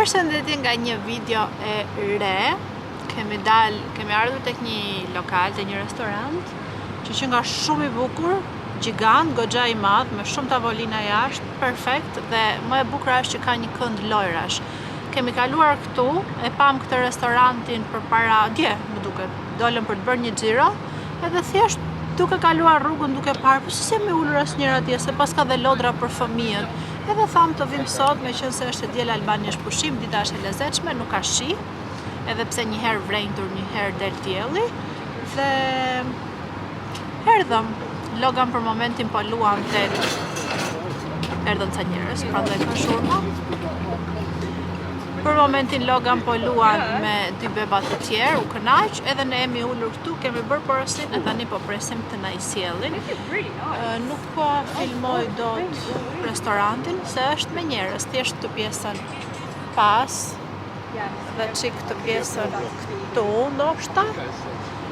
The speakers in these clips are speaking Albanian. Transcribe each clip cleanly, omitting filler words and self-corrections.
Përshëndetje nga një video e re. Kemi ardhur tek një lokal, te një restorant, që nga shumë i bukur, gjigant, goxha i madh, me shumë tavolina jashtë, perfekt, dhe më e bukur është që ka një kënd lojrash. Kemi kaluar këtu, e pam këtë restorantin përpara dje, më duket. Dolëm për të bërë një xhiro, edhe thjesht duke kaluar rrugën duke parë, po si se me ulur asnjëra atje, se pas ka dhe lodra për fëmijën. Edhe tham të vim sot, me qenë se është diel Albaniash pushim, dita është e lezetshme, nuk ka shi, edhe pse një herë vrenjtur, një herë del dielli, dhe erdhëm, logan për momentin po luan tek erdhën ca njerëz, prandaj ka shurma. Për momentin logan po luan me dy bebat të tjerë, u kënaq, edhe ne jemi ulur këtu, kemi bërë porosin, e tani po presim të na i sjellin. Nuk po filmoj dot restorantin, se është me njerëz, thjesht të pjesën pas, dhe çik të pjesën këtu, ndoshta.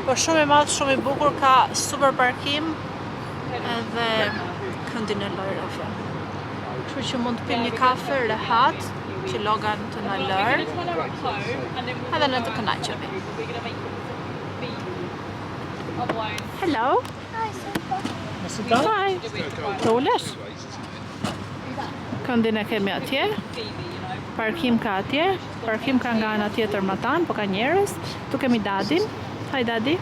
Po shumë i madh, shumë i bukur, ka super parkim, edhe këndin e lojrave. Kështu që mund të pim një kafe rehat, që logan të na lërë, edhe në të kënaqemi. Hello. Hi. Të ulesh? Këndin e kemi atje. Parkim ka atje. Parkim ka nga ana tjetër matan, po ka njerëz. Tu kemi dadin. Hi dadi.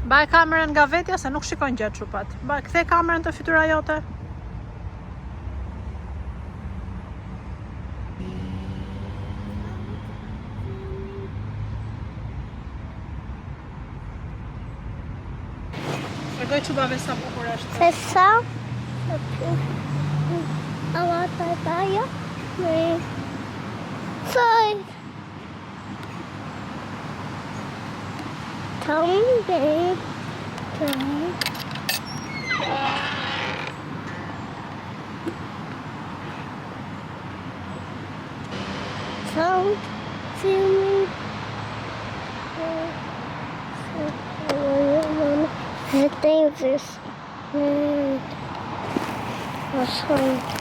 Baj kamerën nga vetja se nuk shikojnë gjatë çupat. Kthe kamerën te fytyra jote. Tregoj çupave sa bukur është. Se sa? Avata taja. Soj. Someday,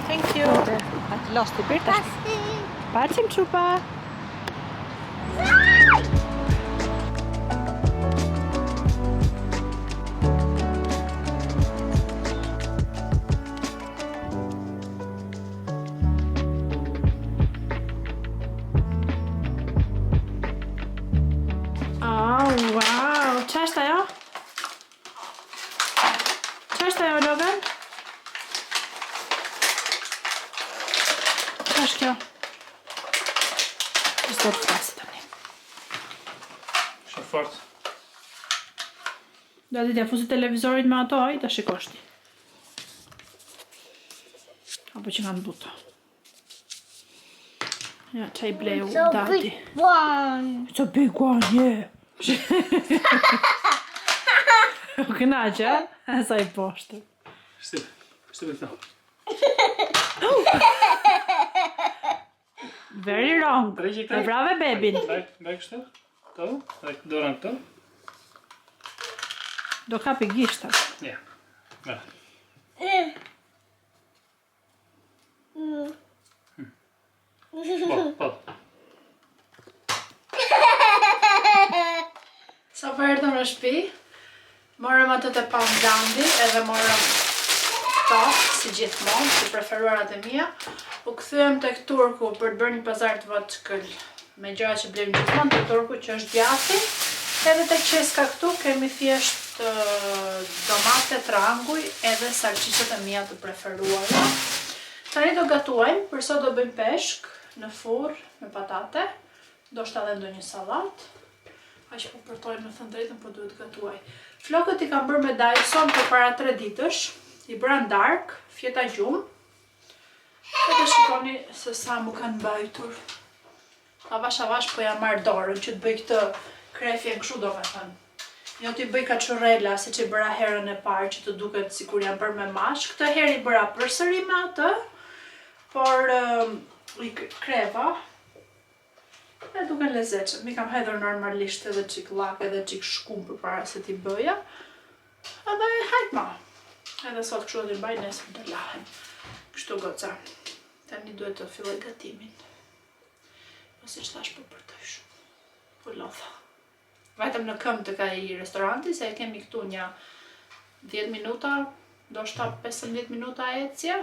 Thank you. Lost the bird. Pacim çupa. Wow, ç'është ajo? Ç'është ajo, Logan? Ç'është kjo? Ç'është të flasë tani? Shumë fort. Do t'ja fusi televizorit me ato, ai ta shikosh ti. Apo që kanë buto. Ja, çaj bleu dati. It's a big one, yeah. U kënaqë, a? Sa i poshtë. Shtë me këta. Very wrong. E brave bebin. Baj kështu? Këto? Dorën këto? Do kapi gishta. Ja. Mera. Po. Sa për erdhëm në shtëpi, morëm ato të Poundlandi, edhe morëm to, si gjithmonë, si preferuarat e mia. U kthyem tek Turku për të bërë një pazar të voçkël, me gjëra që blejmë gjithmonë tek Turku, që është djati. Edhe tek Qeska këtu kemi thjesht domate, tranguj edhe salcisët e mia të preferuara. Tani do gatuajmë, për sot do bëjmë peshk në furrë me patate, ndoshta edhe ndonjë sallatë. Aq po përtojmë, me thënë drejtën, po duhet gatuaj. Flokët i kam bërë me Dyson për para 3 ditësh, i bëra dark, fjeta gjumë. Edhe shikoni se sa mu kanë mbajtur. Avash po ja marr dorën që të bëj këtë krefjen kështu, domethënë. Jo t'i bëj kaçurrela siç i bëra herën e parë që të duket sikur janë bërë me mash. Këtë herë i bëra përsëri me atë, por i kreva. E duken lezetshëm. Mi kam hedhur normalisht edhe çik llak edhe çik shkum përpara se t'i bëja. Edhe hajt ma. Edhe sot kështu do t'i mbaj, nesër do lahem. Kështu goca. Tani duhet të filloj gatimin. Po siç thash, po përtoj shumë. Po lodha. Vetëm në këmbë të këtij restoranti, se e kemi këtu një 10 minuta, ndoshta 15 minuta ecje.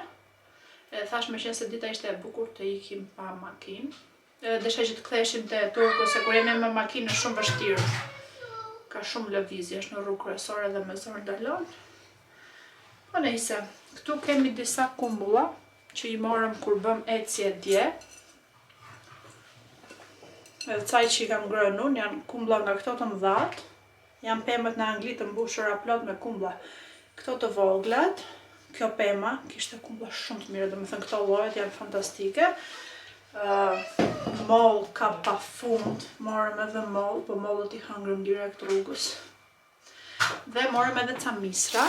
E thash me qenë se dita ishte e bukur të ikim pa makinë. Desha që të ktheheshim te Turku, se kur jemi me makinë është shumë vështirë. Ka shumë lëvizje, është në rrugë kryesore dhe me zonë ndalon. Po nejse, këtu kemi disa kumbulla që i morëm kur bëm ecje dje. Edhe caj që i kam ngrënë unë, janë kumbla nga këto të mëdhat. Janë pemët në Angli të mbushura plot me kumbla. Këto të voglat, kjo pema, kishte kumbla shumë të mire, domethënë këto llojet janë fantastike. Moll ka pa fund, morëm edhe moll, po mollët i hëngrëm direkt rrugës. Dhe morëm edhe ca misra.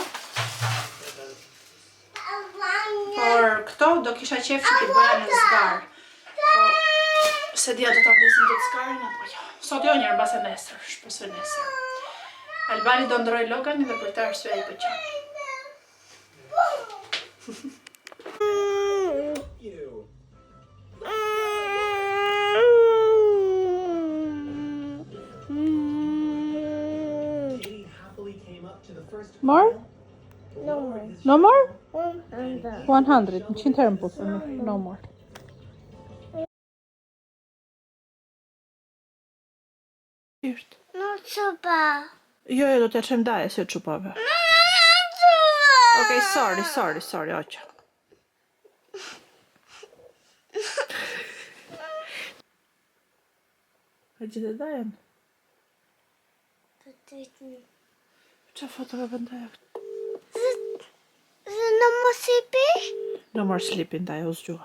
Por këto do kisha qef që t'i bëja në zgar. Se dia do t'a blesim të zgarin, apo jo. Sot jo njërë, base nesër, shpresoj nesër. Albani do ndroj Loganin dhe për të arsye ai pëlqen. More? No more. No more? 100. 100, 100 herë më po thënë, no more. No sopa. Jo, do t'ja çem daje se çupave. Okej, sorry, oqa. A gjithë dajen? Qa fotove daje? No more sipi? No more sleeping daje, u zgjua.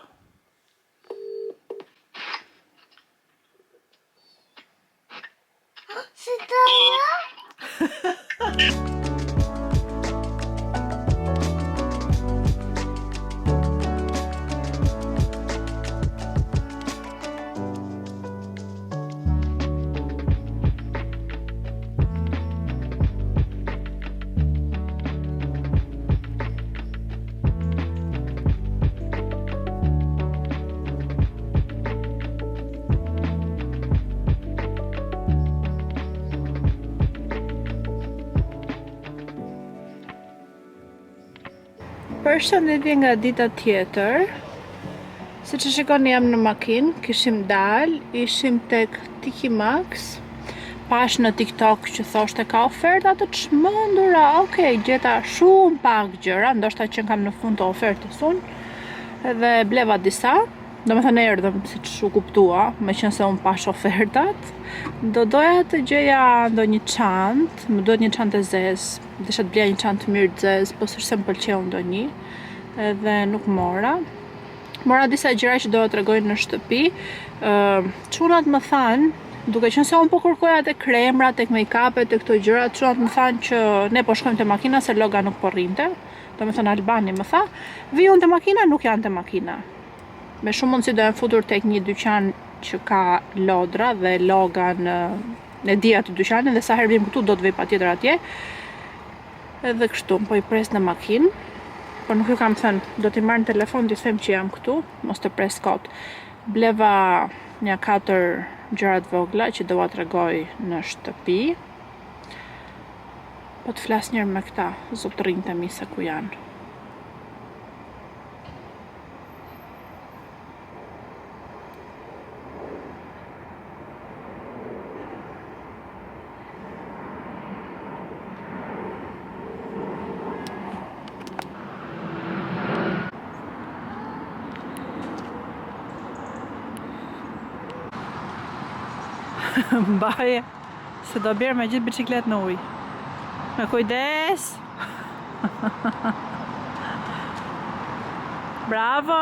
Përshëndetje nga dita tjetër. Siç e shikoni, jam në makinë, kishim dal, ishim tek Tiki Max. Pash në TikTok që thoshte ka oferta të çmendura. Okej, gjeta shumë pak gjëra, ndoshta që kam në fund të ofertës unë. Edhe bleva disa. Domethënë erdhëm siç u kuptua, meqense unë pash ofertat. Do doja të gjeja ndonjë çantë, më duhet një çantë e zezë. Desha të bleja një çantë mirë të zezë, po s'është se më pëlqeu ndonjë. Edhe nuk mora. Mora disa gjëra që do t'ja tregoj në shtëpi. Çunat më thanë, duke qenë se unë po kërkoja te kremrat, tek make-upet, tek këto gjëra, çunat më thanë që ne po shkojmë te makina se Loga nuk po rrinte. Domethënë Albani më tha, vi unë te makina, nuk janë te makina. Me shumë mundësi do e futur tek një dyqan që ka lodra dhe Logan e di atë dyqanin dhe sa herë vim këtu do të vej patjetër atje. Edhe kështu, po i pres në makinë. Por nuk ju kam thënë, do t'i marr në telefon t'i them që jam këtu, mos të pres kot. Bleva një 4 gjërat vogla që do a tregoj në shtëpi. Po të flas njërë me këta zotërinjtë e mi se ku janë. Mbaje se do bjerë me gjithë biciklet në ujë. Me kujdes! Bravo!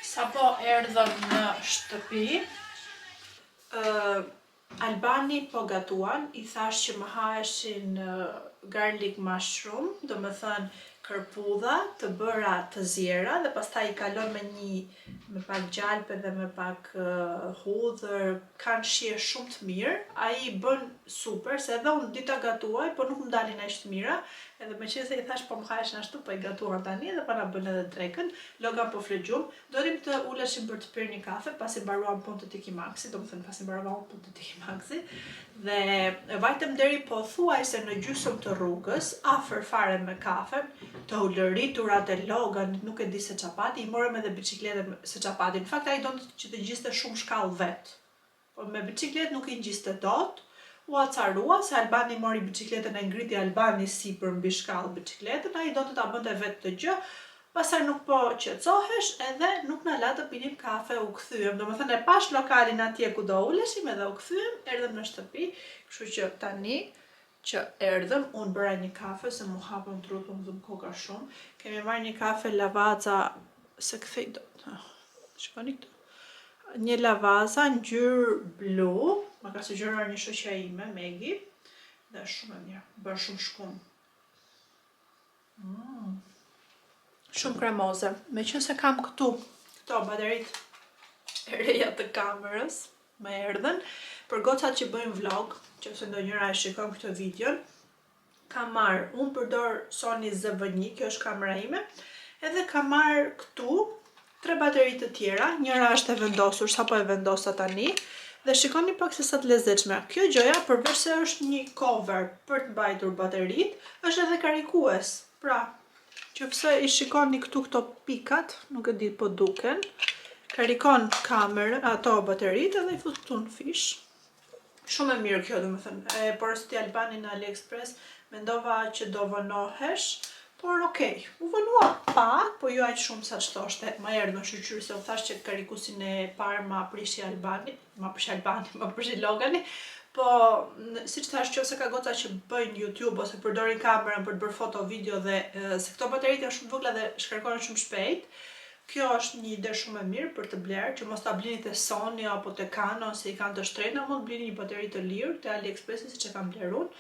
Sapo erdhëm në shtëpi, Albani po gatuan, i thash që më haheshin garlic mushroom, do më thënë kërpudha të bëra të zjera dhe pastaj i kalon me pak gjalpe dhe me pak hudhër, kanë shije shumë të mirë. Ai bën super, se edhe unë dita gatuaj, po nuk më dalin aq të mira, edhe meqense i thash po më haheshin ashtu, po i gatuan tani dhe po na bën edhe drekën. Logan po flegjum, dorim të uleshim për të pirë një kafe pasi mbaruam punë të Tiki Maxi, do më thënë pasi mbaruam punë të Tiki Maxi, dhe vajtëm deri pothuajse në gjysmë të rrugës, afër fare me kafen, të ulëriturat e Loganit, nuk e di se çapati, i morëm edhe bicikletën se çapati. Në fakt ai donte që të ngjiste shumë shkallë vet. Po me bicikletë nuk i ngjiste dot. U acarua se Albani mori bicikletën e ngriti Albani sipër mbi shkallë bicikletën, ai donte ta bënte vetë të gjë. Pastaj nuk po qetësohesh edhe nuk na la të pinim kafe, u kthyem. Domethënë e pash lokalin atje ku do uleshim edhe u kthyem, erdhëm në shtëpi, kështu që tani që erdhëm, unë bëra një kafe se mu hapëm trupën dhe më koka shumë. Kemi marrë një kafe Lavazza, se kthej dot. Shikoni këtu. Një Lavazza ngjyrë blu, më ka sugjeruar një shoqja ime, Megi, dhe shumë e mirë, bërë shumë shkum. Shumë kremoze. Meqense kam këto baterit e reja të kamerës, më erdhen, për gocat që bëjnë vlog, që se ndonjëra e shikon këtë videon, kam marrë, unë përdor Sony ZV-1, kjo është kamera ime, edhe kam marrë këtu 3 bateri të tjera, njëra është e vendosur, sapo e vendosa tani, dhe shikoni pak se sa të lezetshme. Kjo gjoja, përveç se është një cover për të mbajtur baterit, është edhe karikues. Pra, qofse i shikoni këto pikat, nuk e di po duken, karikon kamerën, ato baterit edhe i fut këtu në fish. Shumë e mirë kjo, domethënë. E porosti Albani në AliExpress, mendova që do vënohesh, por okej, u vënua pak, po jo aq shumë sa që thoshte, ma erdhë në shqyqyri se u thash që karikusin e parë ma prishi Logani, po si që thash që ose ka goca që bëjnë YouTube ose përdorin kamerën për të bërë foto, video dhe se këto baterit janë shumë vogla dhe shkarkohen shumë shpejt, kjo është një ide shumë e mirë për të blerë, që mos ta blini te Sony apo te Canon se i kanë të shtrenjta, mund blini një bateri të lirë te AliExpress siç e kam blerë unë.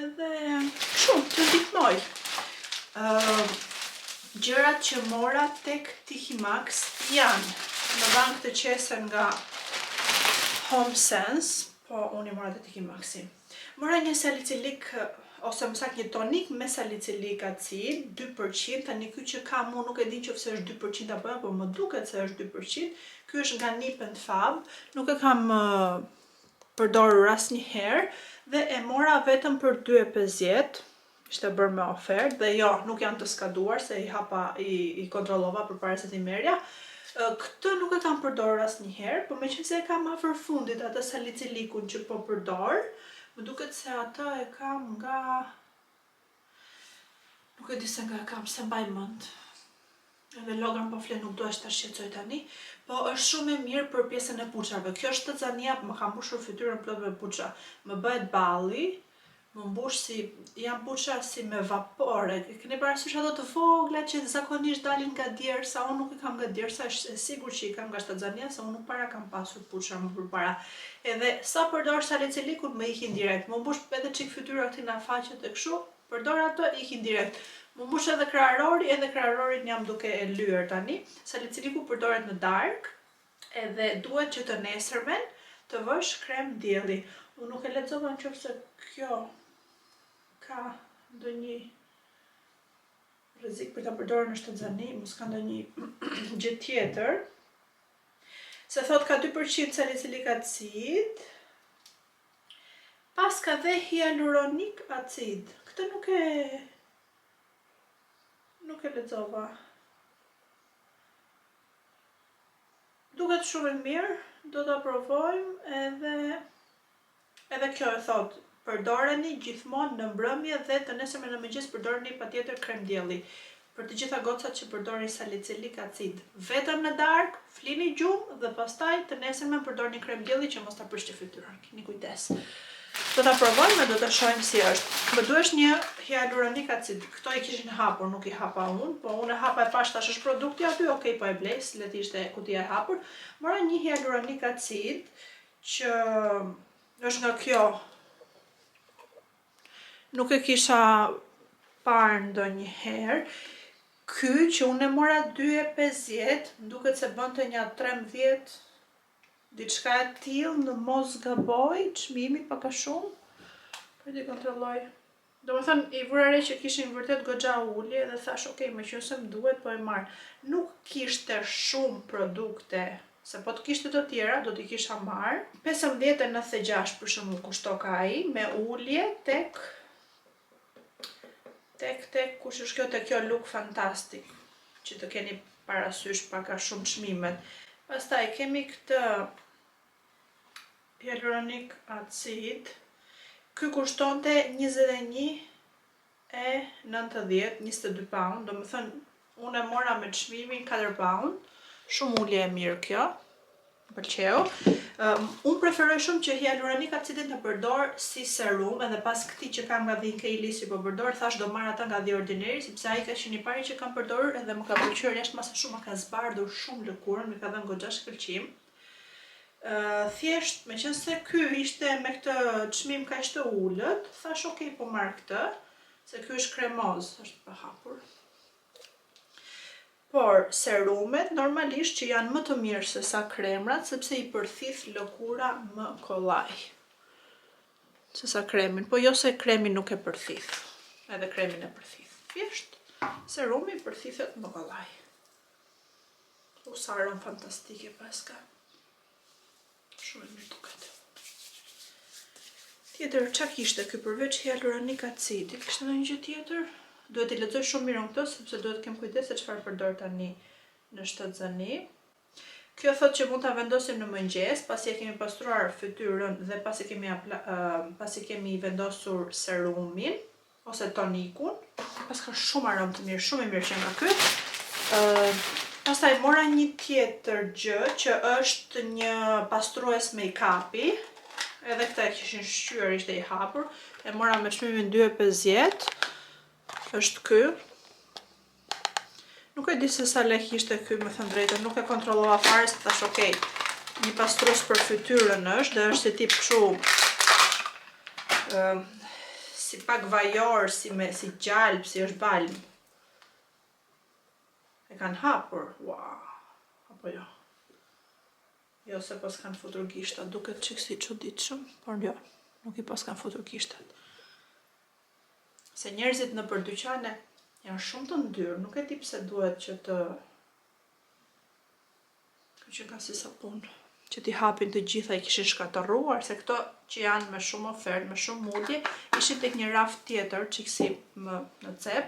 Edhe shumë të ndihmoj. Gjërat që mora tek Tiki Max janë në bank të qesen nga Home Sense, po unë i mora te Tiki Maxi. Mora një salicilik ose më saktë një tonik me salicilik acid, 2%, tani ky që kam unë nuk e di nëse është 2% apo jo, po më duket se është 2%. Ky është nga Nip and Fab, nuk e kam përdorur asnjëherë dhe e mora vetëm për 2,50. Ishte bërë me ofertë dhe jo, nuk janë të skaduar se i kontrollova përpara se t'i merja. Këtë nuk e kam përdorur asnjëherë, por meqense e kam afër fundit atë salicilikun që po përdor, më duket se atë e kam nga... Nuk e di se nga e kam, se mbaj mend. Edhe Logan po flet, nuk do ta shqetësoj tani, po është shumë e mirë për pjesën e puçave. Kjo është Tanzania, më ka mbushur fytyrën plot me puça. Më bëhet balli, më mbush si janë puça si me vapore. Keni parasysh ato të vogla që zakonisht dalin nga djersa, unë nuk i kam nga djersa, është e sigurt që i kam nga Tanzania, se unë nuk para kam pasur puça më përpara. Edhe sa përdor salicilikun më ikin direkt. Më mbush edhe çik fytyra këtij na faqet e kështu, përdor ato ikin direkt. Më mbush edhe kraharorin jam duke e lyer tani. Saliciliku përdoret në dark, edhe duhet që të nesërmen të vësh krem dielli. Unë nuk e lexova nëse kjo ka ndonjë rrezik për ta përdorur në Tanzani, mos ka ndonjë gjë tjetër. Se thot ka 2% salicilik acid, pas ka dhe hyaluronic acid. Këtë nuk e lexova. Duket shumë e mirë, do ta provojmë edhe kjo e thot, përdoreni gjithmonë në mbrëmje dhe të nesërme në mëngjes përdoreni patjetër krem dielli. Për të gjitha gocat që përdorin salicylik acid vetëm në darkë, flini gjumë dhe pastaj të nesërme përdorni krem dielli që mos ta prishni fytyrën. Keni kujdes. Do ta provojmë dhe do ta shohim si është. Më duhesh një hyaluronik acid. Këto i kishin hapur, nuk i hapa unë, po unë e hapa e pash tash është produkti aty, okay, po e blej, le të ishte kutia e hapur. Mora një hyaluronik acid që është nga kjo. Nuk e kisha parë ndonjëherë. Ky që unë e mora 2,50, më duket se bënte një 13, diçka e tillë, në mos gaboj, çmimi pak a shumë. Po ti kontrolloj. Domethënë i vura re që kishin vërtet goxha ulje dhe thash, okay, meqense më duhet, po e marr. Nuk kishte shumë produkte, se po të kishte të tjera, do t'i kisha marr. 15,96 për shembull kushton ai me ulje tek kush është kjo, tek kjo Look Fantastic, që të keni parasysh pak a shumë çmimet. Pastaj kemi këtë hyaluronik acid. Ky kushtonte 21,90, 22 pound, domethënë unë e mora me çmimin 4 pound. Shumë ulje e mirë kjo. Pëlqeu. Unë preferoj shumë që hyaluronik acidin të përdor si serum, edhe pas këtij që kam nga The Kaylee si po përdor, thash do marr ata nga The Ordinary, sepse ai ka qenë i pari që kam përdorur edhe më ka pëlqyer jashtë masa shumë, më ka zbardhur shumë lëkurën, më ka dhënë goxha shkëlqim. Thjesht, meqense ky ishte me këtë çmim kaq të ulët, thash okay, po marr këtë, se ky është kremoz, është pa hapur. Por serumet normalisht që janë më të mirë se sa kremrat, sepse i përthith lëkura më kollaj se sa kremin, po jo se kremi nuk e përthith, edhe kremin e përthith. Thjesht serumi përthithet më kollaj. Sa aron fantastike paska. Shumë mirë duket. Tjetër, çka kishte ky përveç hyaluronik acidit? Kishte ndonjë gjë tjetër? Duhet i lexoj shumë mirë këto, sepse duhet kem kujdes se çfarë përdor tani në shtatzani. Kjo thotë që mund ta vendosim në mëngjes, pasi e kemi pastruar fytyrën dhe pasi kemi vendosur serumin ose tonikun. Pas ka shumë aromë të mirë, shumë i mirë që nga ky. Pastaj mora një tjetër gjë që është një pastrues make-upi. Edhe këta e kishin shqyer, ishte i hapur. E mora me çmimin 2,50. Është ky. Nuk e di se sa lek ishte ky, me thënë drejtën, nuk e kontrollova fare, se thash okay, një pastrues për fytyrën është, dhe është si tip kështu si pak vajor, si gjalp, si është balm. E kanë hapur, wow, apo jo? Jo, se pas kanë futur gishtat, duket çik si çuditshëm, por jo, nuk i pas kanë futur gishtat. Se njerëzit në për dyqane janë shumë të ndyrë, nuk e di pse duhet që të... që ka si sapun, që t'i hapin të gjitha i kishin shkatërruar, se këto që janë me shumë ofertë, me shumë mulje, ishin tek një raf tjetër, çiksi më në cep,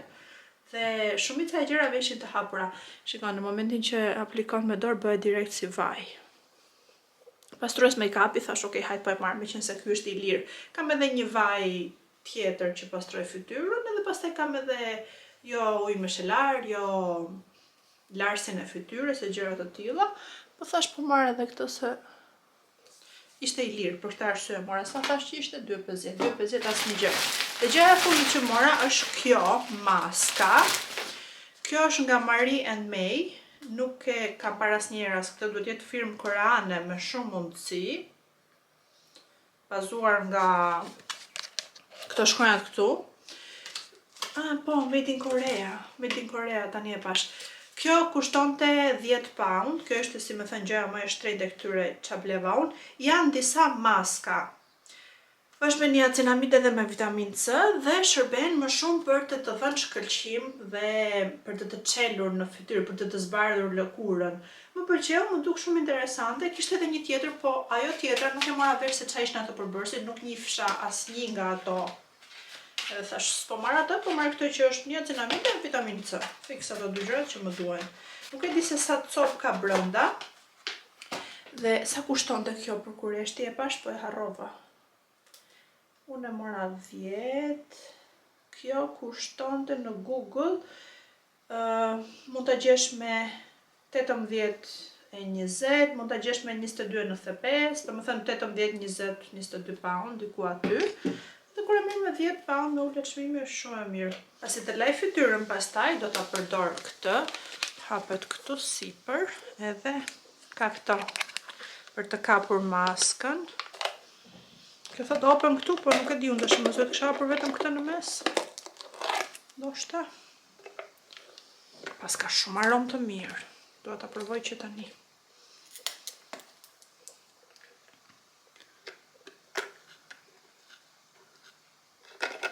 dhe shumica e gjërave ishin të hapura. Shikon, në momentin që aplikon me dorë, bëhet direkt si vaj. Pastrues make-upi, thash, okay, hajt po e marr, meqense ky është i lirë. Kam edhe një vaj tjetër që pastroj fytyrën, edhe pastaj kam edhe jo ujë mishelar, jo larsin e fytyrës e gjëra të tilla, po thash po marr edhe këtë se ishte i lirë, për këtë arsye mora, sa thash që ishte 2,50 asnjë gjë. Dhe gjëja e fundit që mora është kjo maska. Kjo është nga Marie and May, nuk e ka para asnjëherë as këtë, duhet jetë firmë koreane me shumë mundësi, bazuar nga këto shkronjat këtu. Po, made in Korea, tani e pash. Kjo kushtonte 10 pound, kjo është si më thënë gjëja më e shtrenjtë e këtyre ç'a bleva unë. Janë disa maska. Është me niacinamide dhe me vitamin C dhe shërben më shumë për të dhënë shkëlqim dhe për të çelur në fytyrë, për të zbardhur lëkurën. Më pëlqeu, më duk shumë interesante. Kishte edhe një tjetër, po ajo tjetra nuk e mora vesh se ç'a ishin ato përbërësit, nuk njihsha asnjë nga ato. Edhe thash, s'po marr atë, po marr këtë që është niacinamide dhe vitamin C. Fiks ato dy gjërat që më duhen. Nuk e di se sa copë ka brenda. Dhe sa kushtonte kjo për kureshti e pash, po e harrova. Unë e mora 10. Kjo kushtonte në Google, mund ta gjesh me 18,20, mund ta gjesh me 22,95, domethënë 18, 20, 22 pound diku aty. Dhe kur e merr me 10 pound me ulët çmimi është shumë e mirë. Pasi të laj fytyrën pastaj do ta përdor këtë, hapet këtu sipër, edhe ka këto për të kapur maskën. Kjo thot open këtu, po nuk e di unë tash, mos vetë kisha hapur vetëm këtë në mes. Ndoshta. Pas ka shumë aromë të mirë. Do ta provoj që tani.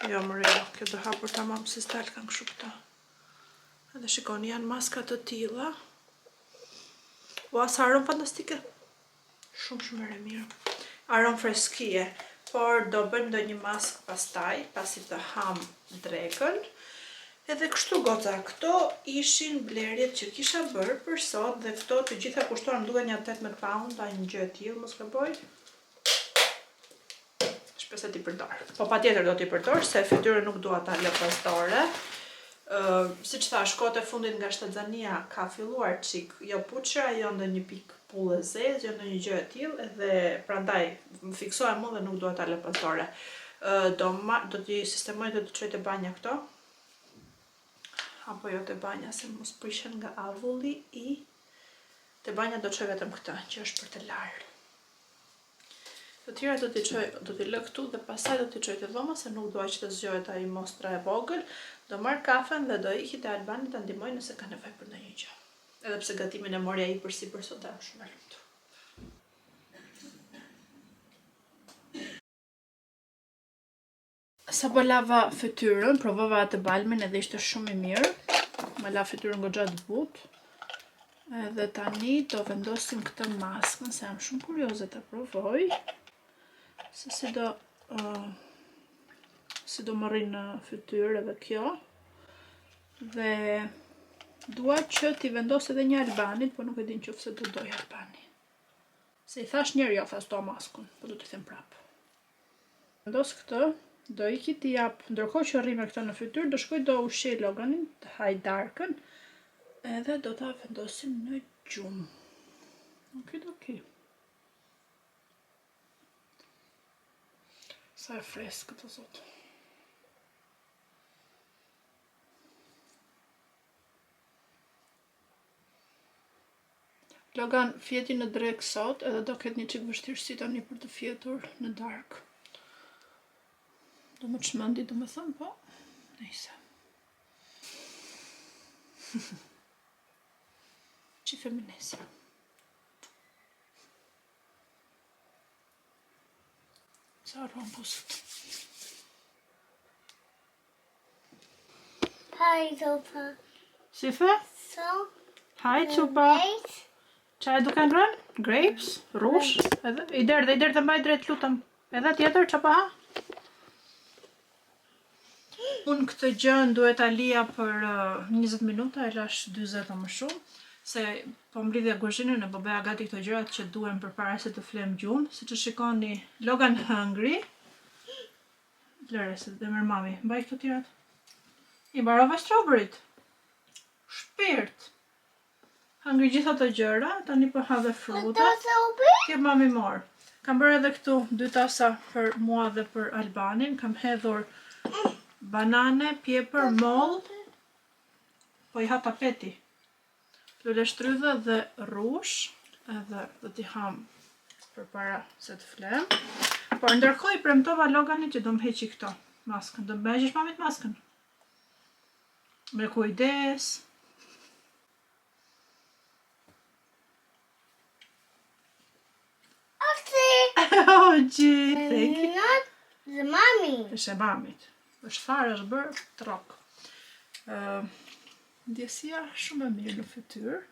Jo, mërejo, kjo do hapur tamam si stal kanë kështu këta. Edhe shikoni, janë maska të tilla. Ua, sa aromë fantastike. Shumë e mirë. Aromë freskije, por do bëjmë ndonjë maskë pastaj, pasi të ham drekën. Edhe kështu goca, këto ishin blerjet që kisha bërë për sot dhe këto të gjitha kushtuan duhet një 18 pound, a një gjë e tillë, mos gaboj. Shpresoj t'i përdor. Po patjetër do t'i përdor se fytyrën nuk dua ta lë pastore. Siç thash, kohët e fundit nga shtatzania ka filluar çik, jo puçra, jo ndonjë pikë pullë zezë, jo ndonjë gjë e tillë, edhe prandaj më fiksohem më dhe nuk dua ta lë pastore. Do t'i sistemoj të çoj te banja këto. Apo jo te banja, se mos prishen nga avulli i te banja do çoj vetëm këtë, që është për të larë. Të tjera do t'i lë këtu dhe pastaj do t'i çoj te dhoma, se nuk dua që të zgjohet ai mostra e vogël. Do marr kafen dhe do iki te Albani ta ndihmoj nëse ka nevojë për ndonjë gjë. Edhe pse gatimin e mori ai përsipër sot, jam shumë e lumtur. Sa po lava fytyrën, provova atë balmin edhe ishte shumë i mirë. Më la fytyrën goxha të butë. Edhe tani do vendosim këtë maskën, se jam shumë kurioze ta provoj. Se si do më rrinë në fytyrë edhe kjo. Dhe dua që t'i vendos edhe një Albanit, po nuk e din nëse do doj Albani. Se i thash njerë jo, thas do maskën, po do t'i them prapë. Vendos këtë. Do iki t'i jap, ndërkohë që rri me këto në fytyrë, do shkoj do ushqej Loganin, të haj darkën, edhe do ta vendosim në gjumë. Okidoki. Sa e freskë këtë zot. Logan fjeti në drekë sot, edhe do ketë një çik vështirësi tani për të fjetur në darkë. Do më të shmëndi, do më thëmë, po, nejse. Që feminese. Sa arron pusët. Hi, Zopa. Si fe? So, Hi, Cupa. great. Qa e duke në rënë? Grapes, rush, edhe, i derë të mbaj drejt lutëm. Edhe tjetër, qa pa ha? Unë këtë gjën duhet ta lija për 20 minuta, e lash 40 o më shumë, se po mblidhja kuzhinën e po bëja gati këto gjërat që duhen përpara se të flem gjumë, siç e shikoni, Logan hungry. Lëre se dhe merr mami, mbaj këto tjerat. I mbarova strawberryt. Shpirt. Hungry gjitha të gjëra, tani po ha dhe fruta. That's so big. Kep mami mor. Kam bërë edhe këtu 2 tasa për mua dhe për Albanin, kam hedhur banane, pjepër, moll, po i ha tapeti. Lule shtrydhe dhe rush, edhe do t'i ham përpara se të flem. Por ndërkohë i premtova Loganit që do më heqi këto maskën. Do më heqish mamit maskën. Me kujdes. Oh, gee, thank you. Not the mommy. Është e mamit. Është fare, është bërë trok. Ndjesia shumë e mirë në fytyrë.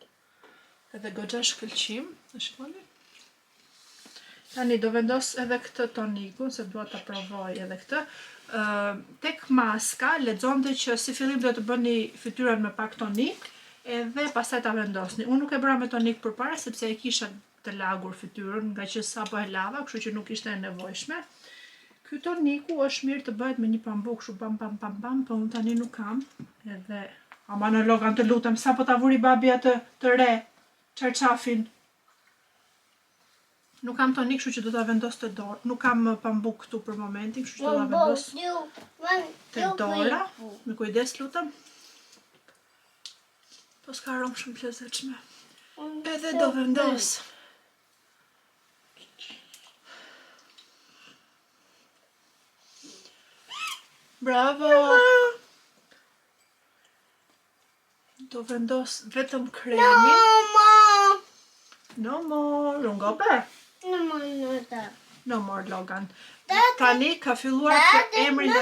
Edhe goxha shkëlqim, e shikoni? Tani do vendos edhe këtë tonikun, se dua ta provoj edhe këtë. Tek maska lexonte që si fillim do të bëni fytyrën me pak tonik, edhe pastaj ta vendosni. Unë nuk e bëra me tonik përpara sepse e kisha të lagur fytyrën, nga që sapo e lava, kështu që nuk ishte e nevojshme. Ky toniku është mirë të bëhet me një pambuk, kështu pam, po unë tani nuk kam, edhe... Ama në Logan të lutem, sa po ta vuri babi atë të re, çarçafin. Nuk kam tonik, kështu që do ta vendos të dorë. Nuk kam pambuk këtu për momentin, kështu që do ta vendos të dora. Me kujdes lutem. Po s'ka aromë shumë të lezetshme. Edhe do vendos. Bravo! Do vendos vetëm kremin. No more, rungope. No more, Logan. Tani ka filluar që emrin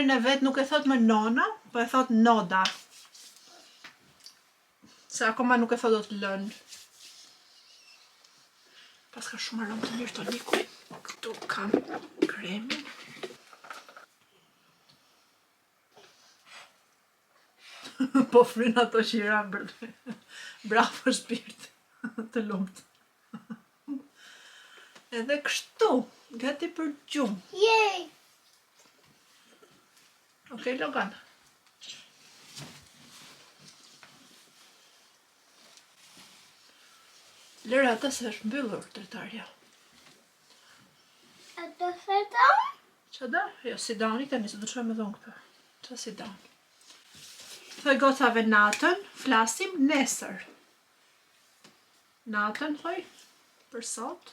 e vet nuk e thot më nona, po e thot noda. Se akoma nuk e thot do të lën. Pas ka shumë aromë të mirë toniku. Këtu kam kremin. Po fryn ato që i ranë. Bravo shpirt. Të lumt. Edhe kështu, gati për gjumë. Yay! Okej, Logan. Lëra ata se është mbyllur dritarja. Ato fëtam? Qa da? Jo, sit down i tani, se do shojmë edhe unë këta. Qa sit down? Thoj gocave natën, flasim nesër. Natën, thoj, për sot.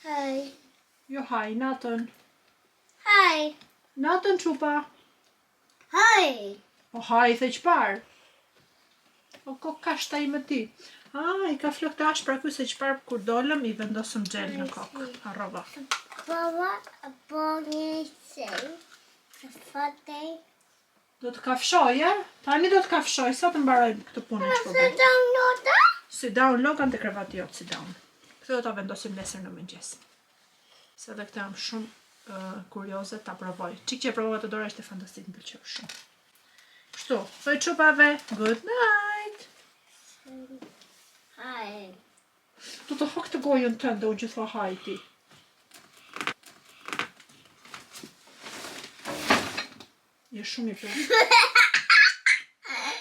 Hi. Jo, haj, natën. Hi. Natën, qupa. Hi. O, haj, the qpar. O, ko kashta i më ti. I ka flok të ashpra kuj se qpar kur dolëm i vendosëm gjel në kokë. Arrova. Baba, po një sej. Fatej. Do të kafshoj, e? Tani do të kafshoj, sa të mbaroj këtë punë që po bëj. Downloada? Sit down, Logan të krevati jotë, sit down. Këtë do të vendosim nesër në mëngjes. Se edhe këtë jam shumë kurioze ta provoj. Qik që e provova të dora ishte fantastik, më pëlqeu shumë. Kështu, thoj çupave, good night. Hi. Du të hok të gojën tënde, unë që thua haj ti. Je shumë i prapi.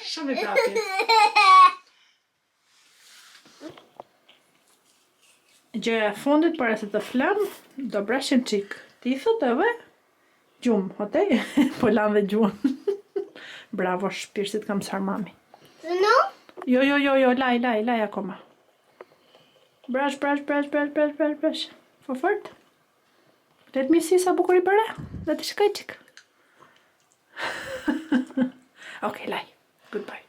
Shumë i prapi. Gjëja e fundit para se të flem, do brashim qik. Ti thot edhe? Gjumë, hotej? Po lan dhe gjuën. Bravo, shpirësit kam sar mami. No? Jo, laj akoma. Brash. Fort. Let me see sa bukur i bëre. Dhe të shkaj qik. Okay, laj. Goodbye.